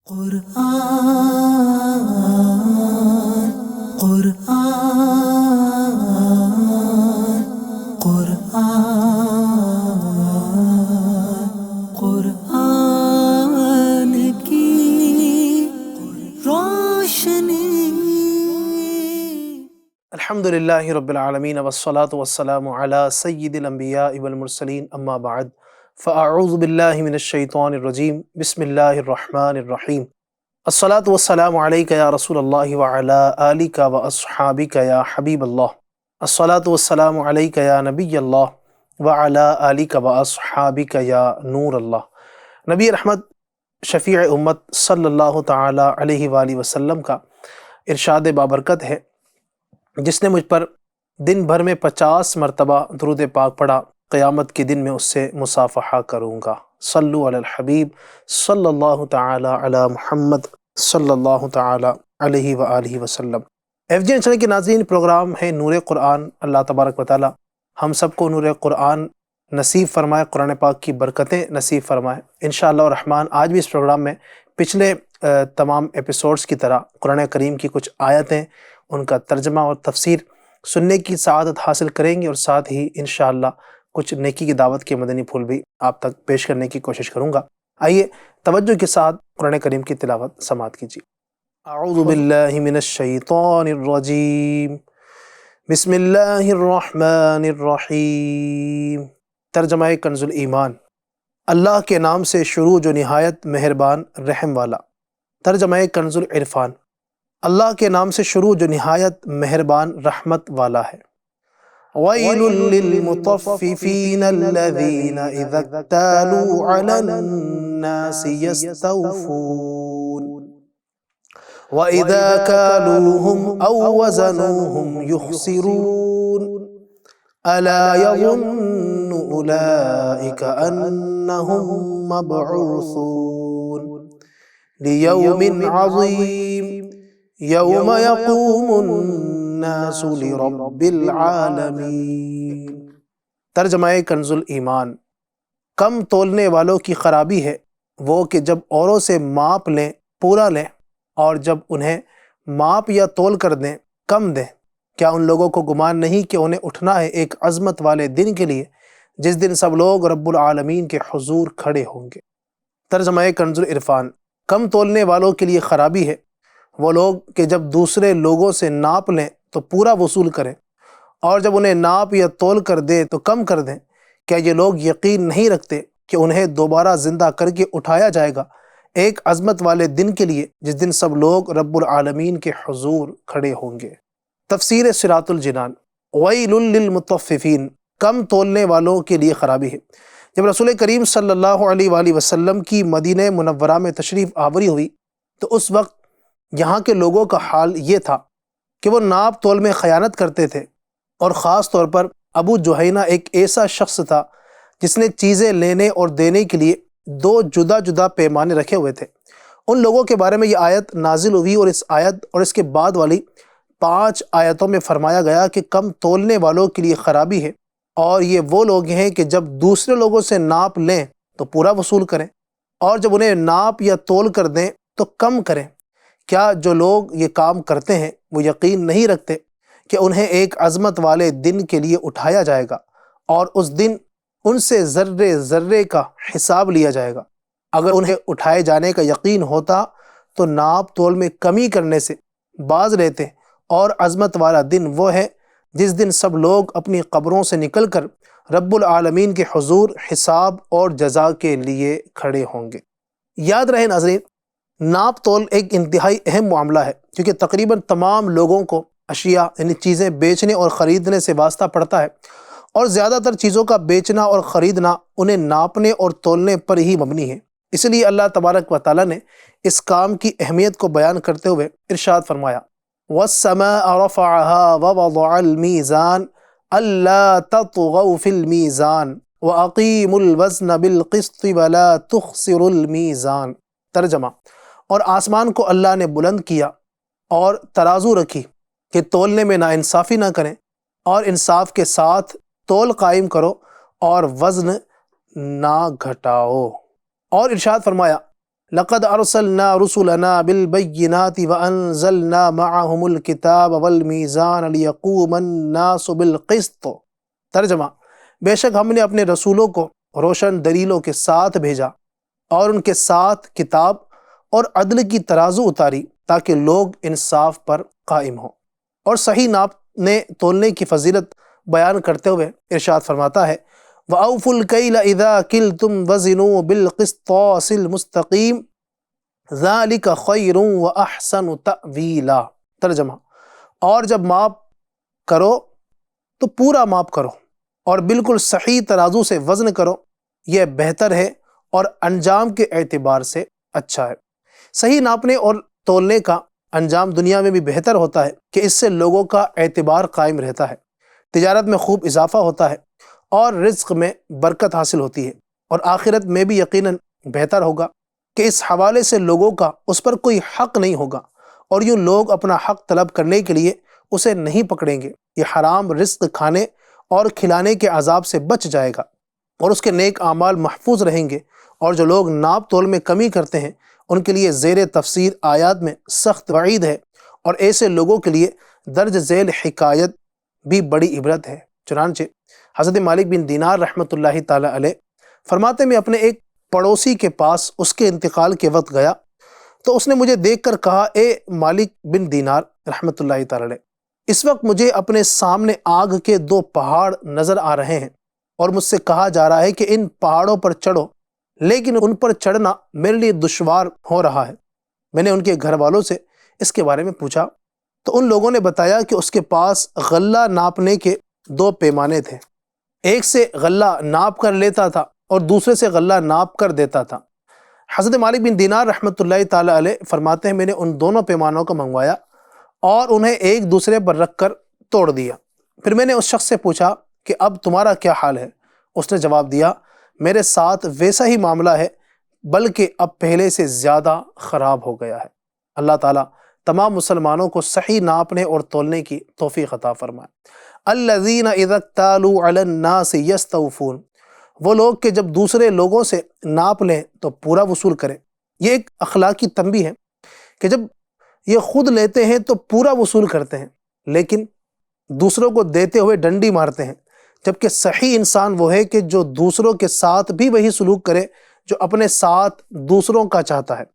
قرآن قرآن قرآن قرآن کی روشنی۔ الحمدللہ رب العالمین والصلاة والسلام علی سید الانبیاء والمرسلین، اما بعد فاعوذ باللہ من الشیطان الرجیم، بسم اللہ الرحمن الرحیم۔ الصلاة والسلام علیک یا رسول اللہ وعلی آلک واصحابک یا حبیب اللہ۔ الصلاة والسلام علیک یا نبی اللہ وعلی آلک واصحابک یا نور اللہ۔ نبی رحمت شفیع امت صلی اللہ تعالی علیہ وآلہ وسلم کا ارشاد بابرکت ہے، جس نے مجھ پر دن بھر میں 50 مرتبہ درود پاک پڑھا، قیامت کے دن میں اس سے مصافحہ کروں گا۔ صلو علی الحبیب صلی اللہ تعالی علی محمد صلی اللہ تعالی علیہ وآلہ وسلم۔ FGN چینل کے ناظرین، پروگرام ہے نور قرآن۔ اللہ تبارک و تعالی ہم سب کو نور قرآن نصیب فرمائے، قرآن پاک کی برکتیں نصیب فرمائے انشاءاللہ الرحمن۔ آج بھی اس پروگرام میں پچھلے تمام ایپیسوڈز کی طرح قرآن کریم کی کچھ آیتیں، ان کا ترجمہ اور تفسیر سننے کی سعادت حاصل کریں گے، اور ساتھ ہی انشاءاللہ کچھ نیکی کی دعوت کے مدنی پھول بھی آپ تک پیش کرنے کی کوشش کروں گا۔ آئیے توجہ کے ساتھ قرآن کریم کی تلاوت سماعت کیجیے۔ اعوذ باللہ من الشیطان الرجیم، بسم اللہ الرحمن الرحیم۔ ترجمہ کنز الایمان۔ اللہ کے نام سے شروع جو نہایت مہربان رحم والا۔ ترجمہ کنز العرفان۔ اللہ کے نام سے شروع جو نہایت مہربان رحمت والا ہے۔ وَيْلٌ لِّلْمُطَفِّفِينَ الَّذِينَ إِذَا اكْتَالُوا عَلَى النَّاسِ يَسْتَوْفُونَ وَإِذَا كَالُوهُمْ أَوْ وَزَنُوهُمْ يُخْسِرُونَ أَلَا يَظُنُّ أُولَئِكَ أَنَّهُمْ مَبْعُوثُونَ لِيَوْمٍ عَظِيمٍ يَوْمَ يَقُومُ النَّاسُ لِرَبِّ الْعَالَمِينَ۔ ترجمہ کنز الایمان۔ کم تولنے والوں کی خرابی ہے وہ کہ جب اوروں سے ماپ لیں پورا لیں، اور جب انہیں ماپ یا تول کر دیں کم دیں۔ کیا ان لوگوں کو گمان نہیں کہ انہیں اٹھنا ہے ایک عظمت والے دن کے لیے، جس دن سب لوگ رب العالمین کے حضور کھڑے ہوں گے۔ ترجمہ کنز العرفان۔ کم تولنے والوں کے لیے خرابی ہے وہ لوگ کہ جب دوسرے لوگوں سے ناپ لیں تو پورا وصول کریں، اور جب انہیں ناپ یا تول کر دیں تو کم کر دیں۔ کیا یہ لوگ یقین نہیں رکھتے کہ انہیں دوبارہ زندہ کر کے اٹھایا جائے گا ایک عظمت والے دن کے لیے، جس دن سب لوگ رب العالمین کے حضور کھڑے ہوں گے۔ تفسیر صراط الجنان۔ ویل للمطففین، کم تولنے والوں کے لیے خرابی ہے۔ جب رسول کریم صلی اللہ علیہ وآلہ وسلم کی مدینہ منورہ میں تشریف آوری ہوئی تو اس وقت یہاں کے لوگوں کا حال یہ تھا کہ وہ ناپ تول میں خیانت کرتے تھے، اور خاص طور پر ابو جہینہ ایک ایسا شخص تھا جس نے چیزیں لینے اور دینے کے لیے 2 جدا جدا پیمانے رکھے ہوئے تھے۔ ان لوگوں کے بارے میں یہ آیت نازل ہوئی، اور اس آیت اور اس کے بعد والی 5 آیتوں میں فرمایا گیا کہ کم تولنے والوں کے لیے خرابی ہے، اور یہ وہ لوگ ہیں کہ جب دوسرے لوگوں سے ناپ لیں تو پورا وصول کریں، اور جب انہیں ناپ یا تول کر دیں تو کم کریں۔ کیا جو لوگ یہ کام کرتے ہیں وہ یقین نہیں رکھتے کہ انہیں ایک عظمت والے دن کے لیے اٹھایا جائے گا، اور اس دن ان سے ذرے ذرے کا حساب لیا جائے گا؟ اگر انہیں اٹھائے جانے کا یقین ہوتا تو ناپ تول میں کمی کرنے سے باز رہتے، اور عظمت والا دن وہ ہے جس دن سب لوگ اپنی قبروں سے نکل کر رب العالمین کے حضور حساب اور جزا کے لیے کھڑے ہوں گے۔ یاد رہے ناظرین، ناپ تول ایک انتہائی اہم معاملہ ہے، کیونکہ تقریباً تمام لوگوں کو اشیاء یعنی چیزیں بیچنے اور خریدنے سے واسطہ پڑتا ہے، اور زیادہ تر چیزوں کا بیچنا اور خریدنا انہیں ناپنے اور تولنے پر ہی مبنی ہے۔ اس لیے اللہ تبارک و تعالیٰ نے اس کام کی اہمیت کو بیان کرتے ہوئے ارشاد فرمایا، وَالسَّمَاءَ رَفَعَهَا وَوَضَعَ الْمِيزَانَ أَلَّا تَطْغَوْا فِي الْمِيزَانِ وَأَقِيمُوا الْوَزْنَ بِالْقِسْطِ وَلَا تُخْسِرُوا الْمِيزَانَ۔ ترجمہ۔ اور آسمان کو اللہ نے بلند کیا اور ترازو رکھی کہ تولنے میں ناانصافی نہ کریں، اور انصاف کے ساتھ تول قائم کرو اور وزن نہ گھٹاؤ۔ اور ارشاد فرمایا، لقد ارسلنا رسلنا بالبينات وانزلنا معهم الكتاب والميزان ليقوم الناس بالقسط۔ ترجمہ، بے شک ہم نے اپنے رسولوں کو روشن دلیلوں کے ساتھ بھیجا اور ان کے ساتھ کتاب اور عدل کی ترازو اتاری تاکہ لوگ انصاف پر قائم ہوں۔ اور صحیح ناپنے تولنے کی فضیلت بیان کرتے ہوئے ارشاد فرماتا ہے وَأَوْفُوا الْكَيْلَ إِذَا كِلْتُمْ وَزِنُوا بِالْقِسْطَاسِ الْمُسْتَقِيمِ ذَلِكَ خَيْرٌ وَأَحْسَنُ تَأْوِيلًا۔ ترجمہ، اور جب ماپ کرو تو پورا ماپ کرو اور بالکل صحیح ترازو سے وزن کرو، یہ بہتر ہے اور انجام کے اعتبار سے اچھا ہے۔ صحیح ناپنے اور تولنے کا انجام دنیا میں بھی بہتر ہوتا ہے کہ اس سے لوگوں کا اعتبار قائم رہتا ہے، تجارت میں خوب اضافہ ہوتا ہے اور رزق میں برکت حاصل ہوتی ہے، اور آخرت میں بھی یقیناً بہتر ہوگا کہ اس حوالے سے لوگوں کا اس پر کوئی حق نہیں ہوگا، اور یوں لوگ اپنا حق طلب کرنے کے لیے اسے نہیں پکڑیں گے۔ یہ حرام رزق کھانے اور کھلانے کے عذاب سے بچ جائے گا اور اس کے نیک اعمال محفوظ رہیں گے۔ اور جو لوگ ناپ تول میں کمی کرتے ہیں ان کے لیے زیر تفسیر آیات میں سخت وعید ہے، اور ایسے لوگوں کے لیے درج ذیل حکایت بھی بڑی عبرت ہے۔ چنانچہ حضرت مالک بن دینار رحمۃ اللہ تعالی علیہ فرماتے میں اپنے ایک پڑوسی کے پاس اس کے انتقال کے وقت گیا تو اس نے مجھے دیکھ کر کہا اے مالک بن دینار رحمۃ اللہ تعالی علیہ، اس وقت مجھے اپنے سامنے آگ کے 2 پہاڑ نظر آ رہے ہیں اور مجھ سے کہا جا رہا ہے کہ ان پہاڑوں پر چڑھو، لیکن ان پر چڑھنا میرے لیے دشوار ہو رہا ہے۔ میں نے ان کے گھر والوں سے اس کے بارے میں پوچھا تو ان لوگوں نے بتایا کہ اس کے پاس غلہ ناپنے کے 2 پیمانے تھے، ایک سے غلہ ناپ کر لیتا تھا اور دوسرے سے غلہ ناپ کر دیتا تھا۔ حضرت مالک بن دینار رحمۃ اللہ تعالی علیہ فرماتے ہیں میں نے ان دونوں پیمانوں کو منگوایا اور انہیں ایک دوسرے پر رکھ کر توڑ دیا۔ پھر میں نے اس شخص سے پوچھا کہ اب تمہارا کیا حال ہے؟ اس نے جواب دیا میرے ساتھ ویسا ہی معاملہ ہے بلکہ اب پہلے سے زیادہ خراب ہو گیا ہے۔ اللہ تعالیٰ تمام مسلمانوں کو صحیح ناپنے اور تولنے کی توفیق عطا فرمائے۔ الذین اذا اکتالوا علی الناس یستوفون، وہ لوگ کہ جب دوسرے لوگوں سے ناپ لیں تو پورا وصول کریں۔ یہ ایک اخلاقی تنبیہ ہے کہ جب یہ خود لیتے ہیں تو پورا وصول کرتے ہیں لیکن دوسروں کو دیتے ہوئے ڈنڈی مارتے ہیں، جبکہ صحیح انسان وہ ہے کہ جو دوسروں کے ساتھ بھی وہی سلوک کرے جو اپنے ساتھ دوسروں کا چاہتا ہے۔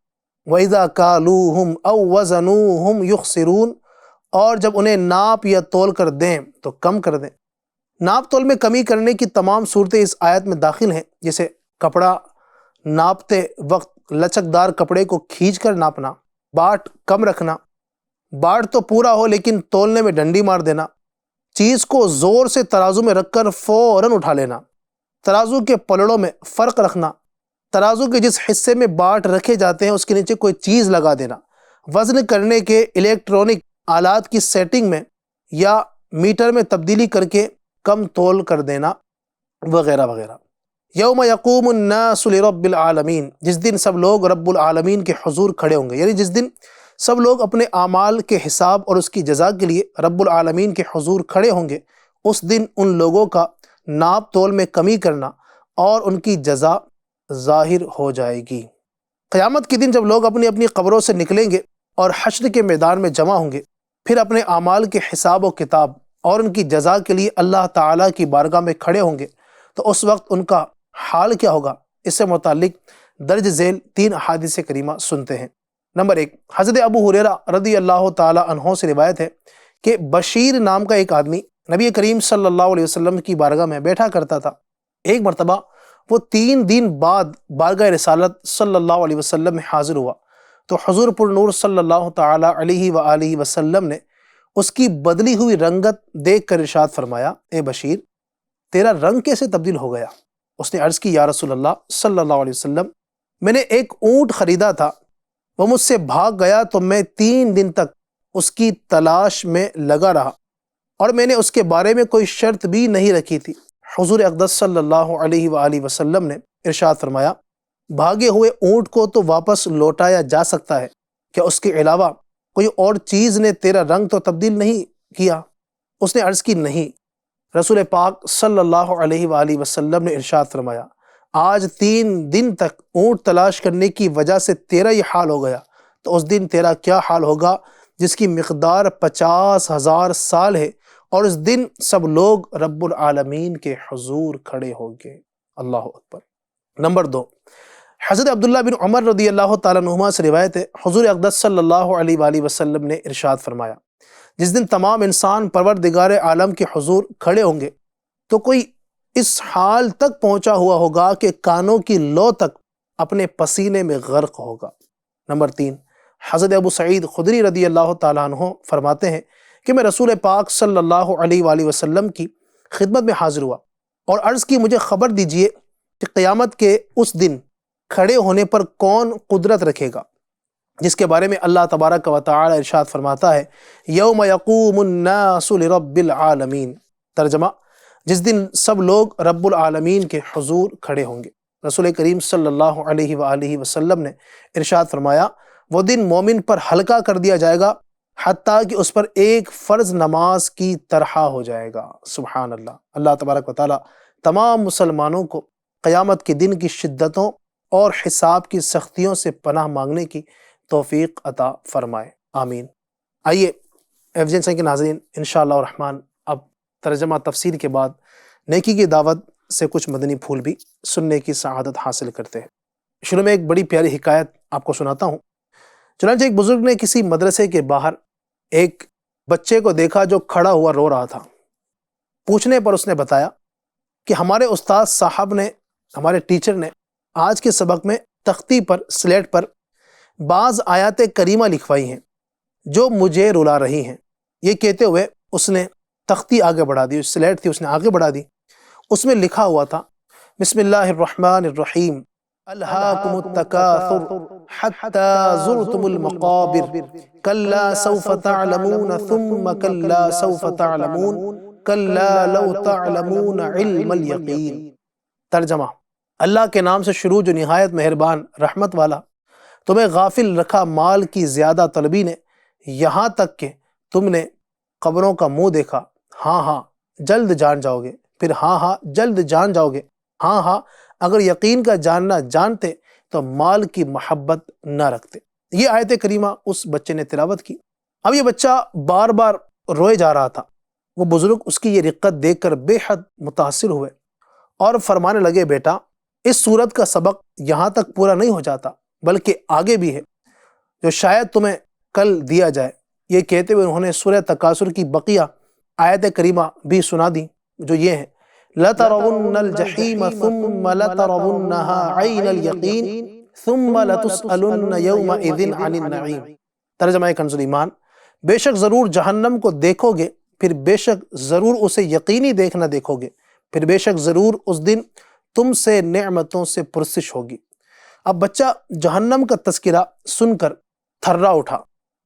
وَإِذَا كَالُوهُمْ أَوْ وَزَنُوهُمْ يُخْسِرُونَ، اور جب انہیں ناپ یا تول کر دیں تو کم کر دیں۔ ناپ تول میں کمی کرنے کی تمام صورتیں اس آیت میں داخل ہیں، جیسے کپڑا ناپتے وقت لچکدار کپڑے کو کھینچ کر ناپنا، باٹ کم رکھنا، باٹ تو پورا ہو لیکن تولنے میں ڈنڈی مار دینا، چیز کو زور سے ترازو میں رکھ کر فوراً اٹھا لینا، ترازو کے پلڑوں میں فرق رکھنا، ترازو کے جس حصے میں باٹ رکھے جاتے ہیں اس کے نیچے کوئی چیز لگا دینا، وزن کرنے کے الیکٹرانک آلات کی سیٹنگ میں یا میٹر میں تبدیلی کر کے کم تول کر دینا، وغیرہ وغیرہ۔ یوم یقوم الناس لرب العالمین، جس دن سب لوگ رب العالمین کے حضور کھڑے ہوں گے، یعنی جس دن سب لوگ اپنے اعمال کے حساب اور اس کی جزا کے لیے رب العالمین کے حضور کھڑے ہوں گے، اس دن ان لوگوں کا ناپ تول میں کمی کرنا اور ان کی جزا ظاہر ہو جائے گی۔ قیامت کے دن جب لوگ اپنی اپنی قبروں سے نکلیں گے اور حشر کے میدان میں جمع ہوں گے، پھر اپنے اعمال کے حساب و کتاب اور ان کی جزا کے لیے اللہ تعالیٰ کی بارگاہ میں کھڑے ہوں گے، تو اس وقت ان کا حال کیا ہوگا؟ اس سے متعلق درج ذیل 3 احادیث کریمہ سنتے ہیں۔ نمبر 1، حضرت ابو ہریرہ رضی اللہ تعالی عنہ سے روایت ہے کہ بشیر نام کا ایک آدمی نبی کریم صلی اللہ علیہ وسلم کی بارگاہ میں بیٹھا کرتا تھا۔ ایک مرتبہ وہ 3 دن بعد بارگاہ رسالت صلی اللہ علیہ وسلم میں حاضر ہوا تو حضور پر نور صلی اللہ تعالی علیہ وآلہ وسلم نے اس کی بدلی ہوئی رنگت دیکھ کر ارشاد فرمایا اے بشیر، تیرا رنگ کیسے تبدیل ہو گیا؟ اس نے عرض کی یا رسول اللہ صلی اللہ علیہ وسلم، میں نے ایک اونٹ خریدا تھا، وہ مجھ سے بھاگ گیا تو میں 3 دن تک اس کی تلاش میں لگا رہا اور میں نے اس کے بارے میں کوئی شرط بھی نہیں رکھی تھی۔ حضور اقدس صلی اللہ علیہ وآلہ وسلم نے ارشاد فرمایا بھاگے ہوئے اونٹ کو تو واپس لوٹایا جا سکتا ہے، کیا اس کے علاوہ کوئی اور چیز نے تیرا رنگ تو تبدیل نہیں کیا؟ اس نے عرض کی نہیں۔ رسول پاک صلی اللہ علیہ وآلہ وسلم نے ارشاد فرمایا آج 3 دن تک اونٹ تلاش کرنے کی وجہ سے تیرا یہ حال ہو گیا، تو اس دن تیرا کیا حال ہوگا جس کی مقدار 50,000 سال ہے، اور اس دن سب لوگ رب العالمین کے حضور کھڑے ہوں گے۔ اللہ اکبر۔ نمبر 2، حضرت عبداللہ بن عمر رضی اللہ تعالیٰ عنہما سے روایت ہے، حضور اقدس صلی اللہ علیہ وآلہ وسلم نے ارشاد فرمایا، جس دن تمام انسان پروردگار عالم کے حضور کھڑے ہوں گے تو کوئی اس حال تک پہنچا ہوا ہوگا کہ کانوں کی لو تک اپنے پسینے میں غرق ہوگا۔ نمبر 3، حضرت ابو سعید خدری رضی اللہ تعالیٰ عنہ فرماتے ہیں کہ میں رسول پاک صلی اللہ علیہ وآلہ وسلم کی خدمت میں حاضر ہوا اور عرض کی، مجھے خبر دیجئے کہ قیامت کے اس دن کھڑے ہونے پر کون قدرت رکھے گا، جس کے بارے میں اللہ تبارک و تعالی ارشاد فرماتا ہے، یوم یقوم الناس لرب العالمین۔ ترجمہ، جس دن سب لوگ رب العالمین کے حضور کھڑے ہوں گے۔ رسول کریم صلی اللہ علیہ وآلہ وسلم نے ارشاد فرمایا، وہ دن مومن پر ہلکا کر دیا جائے گا حتیٰ کہ اس پر ایک فرض نماز کی طرح ہو جائے گا۔ سبحان اللہ۔ اللہ تبارک و تعالی تمام مسلمانوں کو قیامت کے دن کی شدتوں اور حساب کی سختیوں سے پناہ مانگنے کی توفیق عطا فرمائے، آمین۔ آئیے ایویجنس کے ناظرین، انشاءاللہ الرحمن اب ترجمہ تفسیر کے بعد نیکی کی دعوت سے کچھ مدنی پھول بھی سننے کی سعادت حاصل کرتے ہیں۔ شروع میں ایک بڑی پیاری حکایت آپ کو سناتا ہوں۔ چنانچہ ایک بزرگ نے کسی مدرسے کے باہر ایک بچے کو دیکھا جو کھڑا ہوا رو رہا تھا۔ پوچھنے پر اس نے بتایا کہ ہمارے استاد صاحب نے، ہمارے ٹیچر نے آج کے سبق میں تختی پر، سلیٹ پر بعض آیات کریمہ لکھوائی ہیں جو مجھے رلا رہی ہیں۔ یہ کہتے ہوئے اس نے تختی آگے بڑھا دی، سلیٹ تھی اس نے آگے بڑھا دی۔ اس میں لکھا ہوا تھا، بسم اللہ الرحمن الرحیم، الہاکم التکاثر حتی زرتم المقابر کلا سوف تعلمون ثم کلا سوف تعلمون کلا لو تعلمون علم الیقین۔ ترجمہ، اللہ کے نام سے شروع جو نہایت مہربان رحمت والا، تمہیں غافل رکھا مال کی زیادہ طلبی نے، یہاں تک کہ تم نے قبروں کا منہ دیکھا، ہاں ہاں جلد جان جاؤ گے، پھر ہاں ہاں جلد جان جاؤ گے، ہاں ہاں اگر یقین کا جاننا جانتے تو مال کی محبت نہ رکھتے۔ یہ آیت کریمہ اس بچے نے تلاوت کی۔ اب یہ بچہ بار بار روئے جا رہا تھا۔ وہ بزرگ اس کی یہ رقت دیکھ کر بے حد متاثر ہوئے اور فرمانے لگے، بیٹا اس سورت کا سبق یہاں تک پورا نہیں ہو جاتا، بلکہ آگے بھی ہے جو شاید تمہیں کل دیا جائے۔ یہ کہتے ہوئے انہوں نے سورہ تکاثر کی بقیہ آیت کریمہ بھی سنا دی، جو یہ ہے، لَتَرَوُنَّ الْجَحِيمَ ثُمَّ لَتَرَوُنَّهَا عَيْنَ الْيَقِينِ ثُمَّ لَتُسْأَلُنَّ يَوْمَئِذٍ عَنِ النَّعِيمِ۔ ترجمہ کنز ایمان، بے شک ضرور جہنم کو دیکھو گے، پھر بے شک ضرور اسے یقینی دیکھنا دیکھو گے، پھر بے شک ضرور اس دن تم سے نعمتوں سے پرسش ہوگی۔ اب بچہ جہنم کا تذکرہ سن کر تھرا اٹھا،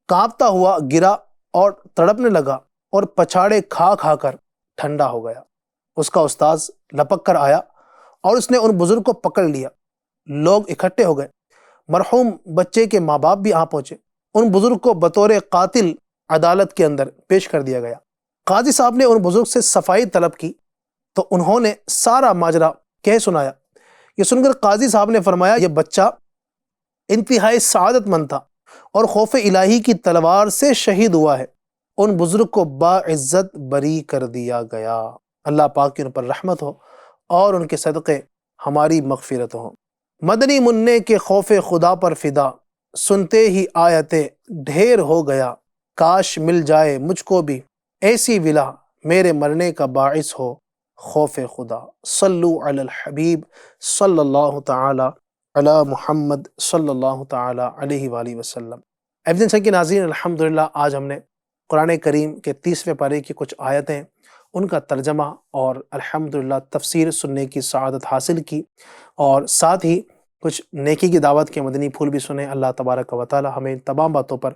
کانپتا ہوا گرا اور تڑپنے لگا اور پچھاڑے کھا کھا کر ٹھنڈا ہو گیا۔ اس کا استاذ لپک کر آیا اور اس نے ان بزرگ کو پکڑ لیا۔ لوگ اکٹھے ہو گئے، مرحوم بچے کے ماں باپ بھی آ پہنچے۔ ان بزرگ کو بطور قاتل عدالت کے اندر پیش کر دیا گیا۔ قاضی صاحب نے ان بزرگ سے صفائی طلب کی تو انہوں نے سارا ماجرا کہہ سنایا۔ یہ سن کر قاضی صاحب نے فرمایا، یہ بچہ انتہائی سعادت مند تھا اور خوف الہی کی تلوار سے شہید ہوا ہے۔ ان بزرگ کو باعزت بری کر دیا گیا۔ اللہ پاک کی ان پر رحمت ہو اور ان کے صدقے ہماری مغفرت ہو۔ مدنی منع کے خوف خدا پر فدا، سنتے ہی آیتیں ڈھیر ہو گیا، کاش مل جائے مجھ کو بھی ایسی ولا، میرے مرنے کا باعث ہو خوف خدا۔ صلو علی الحبیب صلی اللہ تعالی علی محمد صلی اللہ تعالی علیہ وآلہ وسلم۔ ایویڈنس کے ناظرین، الحمدللہ آج ہم نے قرآن کریم کے 30ویں پارے کی کچھ آیتیں، ان کا ترجمہ اور الحمدللہ تفسیر سننے کی سعادت حاصل کی، اور ساتھ ہی کچھ نیکی کی دعوت کے مدنی پھول بھی سنے۔ اللہ تبارک و تعالی ہمیں ان تمام باتوں پر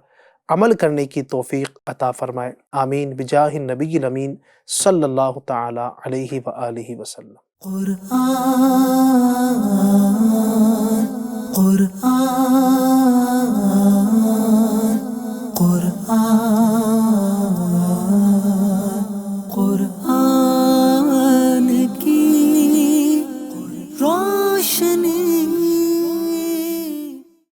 عمل کرنے کی توفیق عطا فرمائے، آمین، بجاہ النبی الامین صلی اللہ تعالی علیہ وآلہ وسلم۔ قرآن